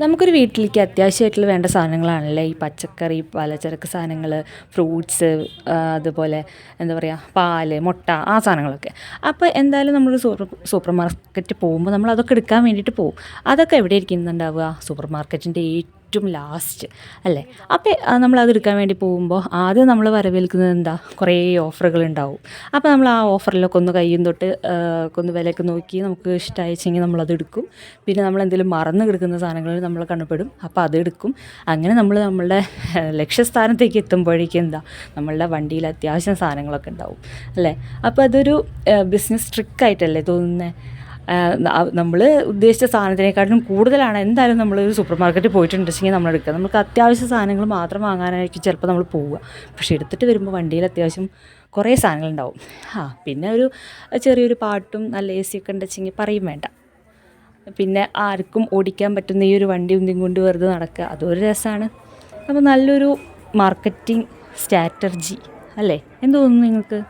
നമുക്കൊരു വീട്ടിലേക്ക് അത്യാവശ്യമായിട്ടുള്ള വേണ്ട സാധനങ്ങളാണല്ലേ ഈ പച്ചക്കറി, പലചരക്ക് സാധനങ്ങൾ, ഫ്രൂട്ട്സ്, അതുപോലെ എന്താ പറയുക, പാല്, മുട്ട, ആ സാധനങ്ങളൊക്കെ. അപ്പോൾ എന്തായാലും നമ്മളൊരു സൂപ്പർ മാർക്കറ്റ് പോകുമ്പോൾ നമ്മൾ അതൊക്കെ എടുക്കാൻ വേണ്ടിയിട്ട് പോകും. അതൊക്കെ എവിടെ ഇരിക്കുന്നുണ്ടാവുക? സൂപ്പർ മാർക്കറ്റിൻ്റെ ഏറ്റവും ലാസ്റ്റ് അല്ലേ? അപ്പോൾ നമ്മളത് എടുക്കാൻ വേണ്ടി പോകുമ്പോൾ ആദ്യം നമ്മൾ വരവേൽക്കുന്നത് എന്താ? കുറേ ഓഫറുകളുണ്ടാവും. അപ്പോൾ നമ്മൾ ആ ഓഫറിലൊക്കെ ഒന്ന് കയ്യും തൊട്ട് ഒന്ന് വിലയൊക്കെ നോക്കി നമുക്ക് ഇഷ്ടമായിച്ചെങ്കിൽ നമ്മളത് എടുക്കും. പിന്നെ നമ്മളെന്തെങ്കിലും മറന്ന് കിടക്കുന്ന സാധനങ്ങൾ നമ്മൾ കണ്ണുപെടും, അപ്പോൾ അതെടുക്കും. അങ്ങനെ നമ്മളുടെ ലക്ഷ്യസ്ഥാനത്തേക്ക് എത്തുമ്പോഴേക്കും എന്താ, നമ്മളുടെ വണ്ടിയിൽ അത്യാവശ്യം സാധനങ്ങളൊക്കെ ഉണ്ടാവും അല്ലേ? അപ്പോൾ അതൊരു ബിസിനസ് ട്രിക്കായിട്ടല്ലേ തോന്നുന്നത്? നമ്മൾ ഉദ്ദേശിച്ച സാധനത്തിനേക്കാട്ടിലും കൂടുതലാണ് എന്തായാലും നമ്മളൊരു സൂപ്പർ മാർക്കറ്റിൽ പോയിട്ടുണ്ടെങ്കിൽ നമ്മളെടുക്കുക. നമുക്ക് അത്യാവശ്യ സാധനങ്ങൾ മാത്രം വാങ്ങാനായിരിക്കും ചിലപ്പോൾ നമ്മൾ പോവുക. പക്ഷേ എടുത്തിട്ട് വരുമ്പോൾ വണ്ടിയിൽ അത്യാവശ്യം കുറേ സാധനങ്ങളുണ്ടാവും. പിന്നെ ഒരു ചെറിയൊരു പാട്ടും നല്ല എ സി ഒക്കെ ഉണ്ടെച്ചെങ്കിൽ പറയും വേണ്ട. പിന്നെ ആർക്കും ഓടിക്കാൻ പറ്റുന്ന ഈ ഒരു വണ്ടി ഒന്നും കൊണ്ട് വെറുതെ നടക്കുക, അതൊരു രസമാണ്. അപ്പോൾ നല്ലൊരു മാർക്കറ്റിംഗ് സ്ട്രാറ്റജി അല്ലേ? എന്ത് തോന്നുന്നു നിങ്ങൾക്ക്?